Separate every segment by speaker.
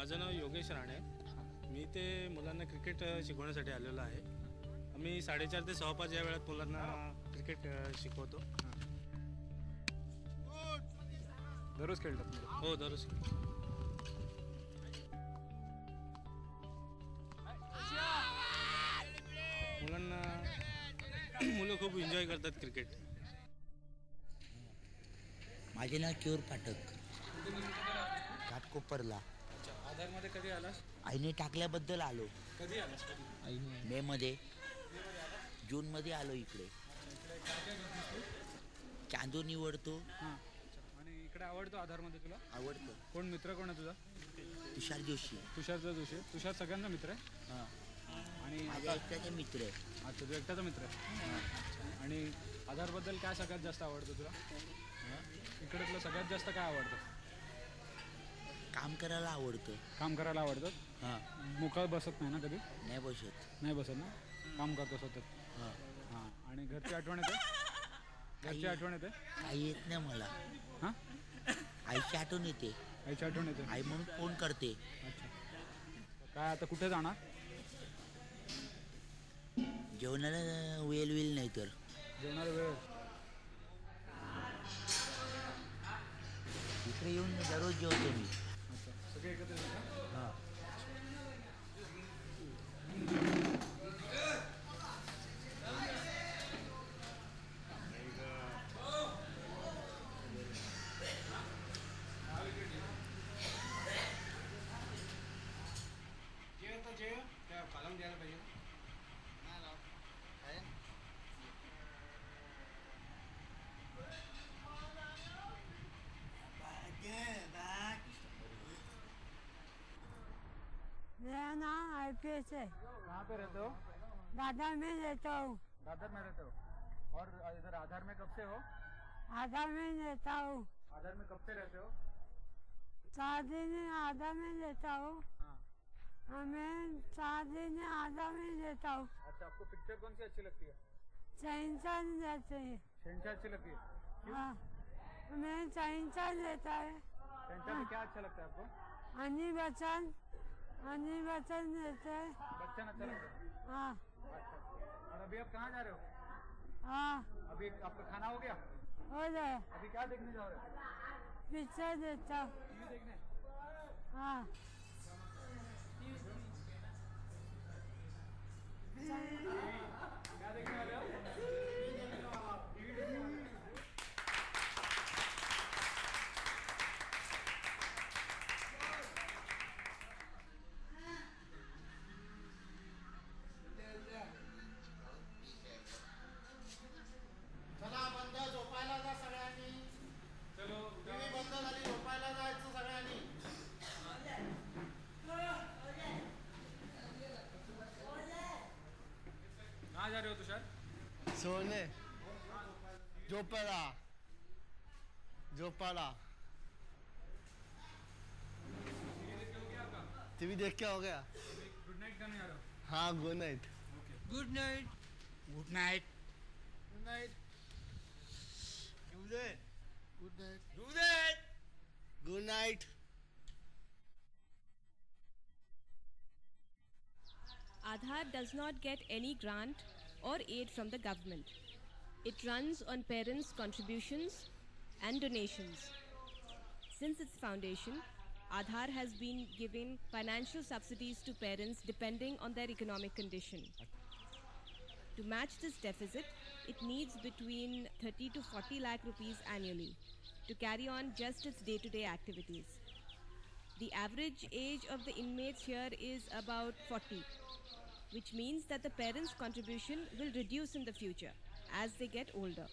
Speaker 1: माझं नाव योगेश राणे. मी ते मुलांना क्रिकेट शिकवण्यासाठी आलेलो आहे. आम्ही 4:30 ते 6:15 या वेळात मुलांना क्रिकेट शिकवतो.
Speaker 2: दररोज खेळतात?
Speaker 1: हो, दररोज. मुलं खूप एन्जॉय करतात क्रिकेट.
Speaker 3: माझे नाव किशोर पाठक, घाटकोपरला.
Speaker 2: आधारमध्ये कधी आलास?
Speaker 3: आईने टाकल्याबद्दल आलो.
Speaker 2: कधी आलास?
Speaker 3: मे मध्ये, जून मध्ये आलो इकडे. चांदू निवडतो.
Speaker 2: आणि इकडे आवडतो आधारमध्ये तुला?
Speaker 3: आवडतो.
Speaker 2: कोण मित्र कोण आहे तुझा?
Speaker 3: तुषार जोशी.
Speaker 2: तुषारचा जोशी. तुषार सगळ्यांचा मित्र आहे?
Speaker 3: हां.
Speaker 2: आणि
Speaker 3: माझ्या एकट्याचा मित्र आहे.
Speaker 2: अच्छा, तू एकट्याचा मित्र आहे. आणि आधारबद्दल काय सगळ्यात जास्त आवडतं तुला? इकडे तुला सगळ्यात जास्त काय आवडतं?
Speaker 3: काम करायला आवडतं.
Speaker 2: काम करायला आवडतं?
Speaker 3: हां.
Speaker 2: मुखात बसत नाही ना कधी?
Speaker 3: नाही बसत.
Speaker 2: नाही बसत ना? काम करतो सतत.
Speaker 3: हां
Speaker 2: हां. आणि घरची आठवण येते? घरची आठवण येते?
Speaker 3: काही येत नाही मला.
Speaker 2: हां.
Speaker 3: आईची आठवण येते.
Speaker 2: आईची आठवण येते?
Speaker 3: आई म्हणून फोन करते.
Speaker 2: अच्छा. काय आता कुठे जाणार?
Speaker 3: जेवणाला वेळ नाही तर.
Speaker 2: जेवणाला वेळ?
Speaker 3: इकडे येऊन दररोज जेवतो मी.
Speaker 2: अच्छा, सगळे एकत्र येतात का?
Speaker 3: हां.
Speaker 2: कॉलम द्यायला पाहिजे.
Speaker 4: मेरा नाम IPS है.
Speaker 2: कहाँ पे रहते हो?
Speaker 4: दादर में रहता हूँ.
Speaker 2: दादर में रहते हो? और इधर आधार में कब से हो?
Speaker 4: आधार में रहता हूँ.
Speaker 2: आधार में कब से रहते हो?
Speaker 4: 4 दिन आधार में रहता हूँ.
Speaker 2: हाँ.
Speaker 4: मैं 4 दिन आधार में रहता हूँ.
Speaker 2: अच्छा, आपको पिक्चर कौन सी अच्छी लगती है?
Speaker 4: शहनशाह रहते हैं.
Speaker 2: शहनशाह अच्छी लगती है? क्यों?
Speaker 4: हाँ, मैं शहनशाह रहता है.
Speaker 2: शहनशाह में क्या अच्छा लगता है आपको?
Speaker 4: अनी बच्चन रहते हैं.
Speaker 2: बच्चन अच्छा लगता है?
Speaker 4: हाँ.
Speaker 2: अच्छा. और अभी आप कहाँ जा रहे हो?
Speaker 4: हाँ,
Speaker 2: अभी आपका खाना हो गया?
Speaker 4: हो जाए.
Speaker 2: अभी क्या देखने जा रहे हो?
Speaker 4: पिक्चर देखता हूँ.
Speaker 2: टीवी देखने?
Speaker 4: हाँ.
Speaker 2: क्या देखने वाले हो? टीवी देखने वाले हो?
Speaker 5: चला बंद, झोपायला जा सगळ्यांनी.
Speaker 2: चलो,
Speaker 5: टीव्ही बंद झाली, झोपायला जायचं सगळ्यांनी.
Speaker 2: कहाँ जा रहे हो तुषार?
Speaker 5: सोने झोपायला. टीवी देख के हो गया.
Speaker 2: गुड नाइट करने जा रहे हो?
Speaker 5: हाँ, good Knight.
Speaker 3: Good night. Good night.
Speaker 5: Good Knight. Good Knight.
Speaker 6: Aadhaar does not get any grant or aid from the government. It runs on parents' contributions and donations. Since its foundation, Aadhaar has been giving financial subsidies to parents depending on their economic condition. To match this deficit, it needs between 30 to 40 lakh rupees annually to carry on just its day-to-day activities. The average age of the inmates here is about 40, which means that the parents' contribution will reduce in the future as they get older.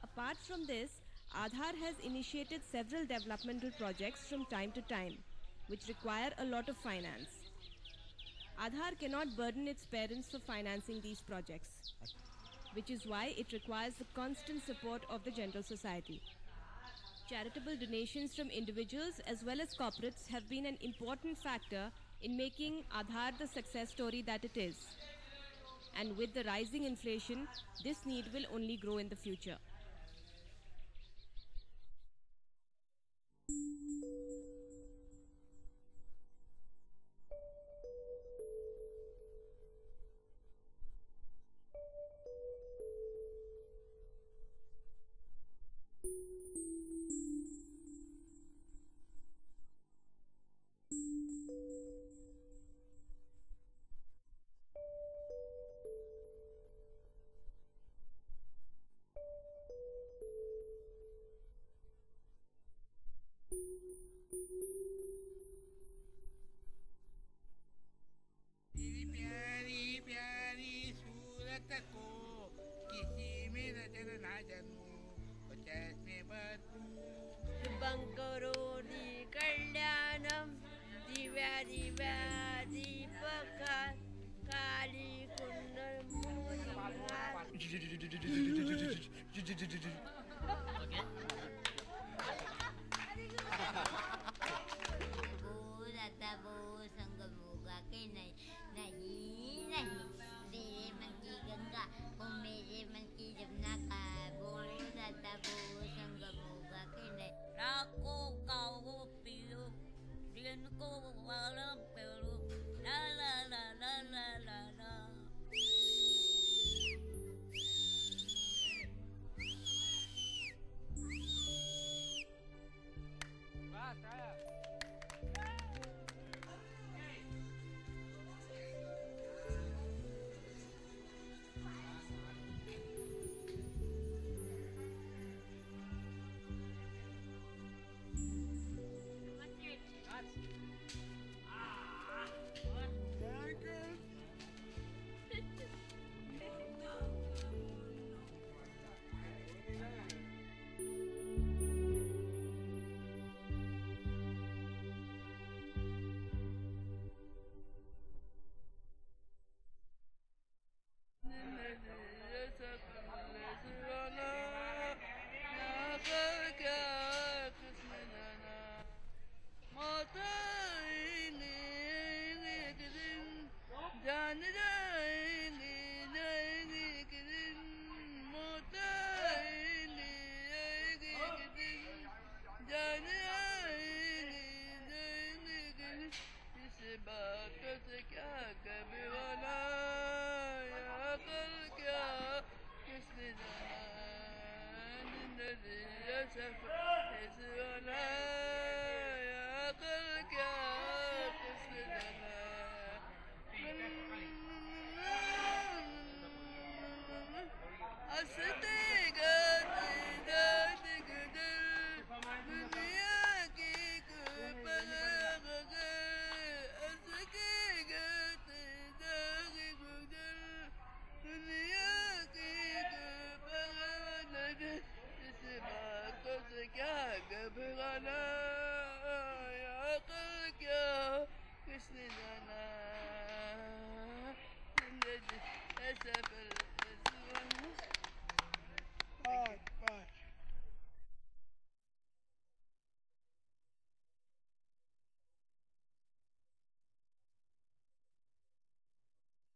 Speaker 6: Apart from this, Aadhaar has initiated several developmental projects from time to time, which require a lot of finance. Aadhaar cannot burden its parents for financing these projects, which is why it requires the constant support of the general society. Charitable donations from individuals as well as corporates have been an important factor in making Aadhaar the success story that it is. And with the rising inflation, this need will only grow in the future.
Speaker 7: दिव्या दीपकात काली कुंडल आता वो संग होगा कि नहीं नहीं नहीं तेरे मन की गंगा वो मेरे मन की जमुना का बोल आता वो संग होगा कि नहीं राको काओ पिलो दिन को वाला पेलो ला ला ला ला ला ला ला
Speaker 8: किसने जाना जिंदगी ऐसा